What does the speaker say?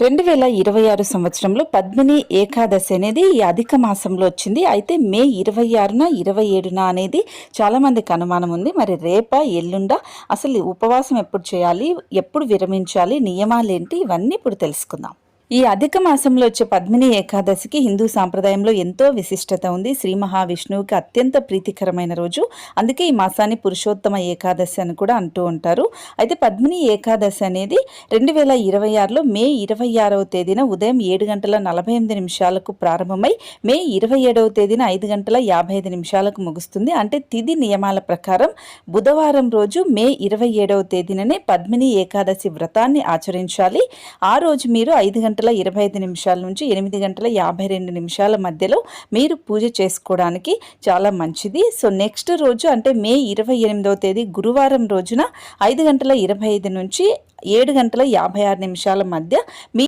2026 సంవత్సరంలో పద్మిని ఏకాదశి అనేది ఈ అధిక మాసంలో వచ్చింది. అయితే మే 26న 27న అనేది చాలామందికి అనుమానం ఉంది. మరి రేపా ఎల్లుండా అసలు ఉపవాసం ఎప్పుడు చేయాలి, ఎప్పుడు విరమించాలి, నియమాలేంటి, ఇవన్నీ ఇప్పుడు తెలుసుకుందాం. ఈ అధిక మాసంలో వచ్చే పద్మిని ఏకాదశికి హిందూ సాంప్రదాయంలో ఎంతో విశిష్టత ఉంది. శ్రీ మహావిష్ణువుకి అత్యంత ప్రీతికరమైన రోజు. అందుకే ఈ మాసాన్ని పురుషోత్తమ ఏకాదశి అని కూడా అంటూ ఉంటారు. అయితే పద్మిని ఏకాదశి అనేది 2026లో మే 26వ తేదీన ఉదయం 7:48 ప్రారంభమై మే 27వ తేదీన 5:55 ముగుస్తుంది. అంటే తిథి నియమాల ప్రకారం బుధవారం రోజు మే 27వ తేదీననే పద్మిని ఏకాదశి వ్రతాన్ని ఆచరించాలి. ఆ రోజు మీరు 5:25 నుంచి 8:52 మధ్యలో మీరు పూజ చేసుకోవడానికి చాలా మంచిది. సో నెక్స్ట్ రోజు అంటే మే 28వ తేదీ గురువారం రోజున 5:25 నుంచి 7:56 మధ్య మీ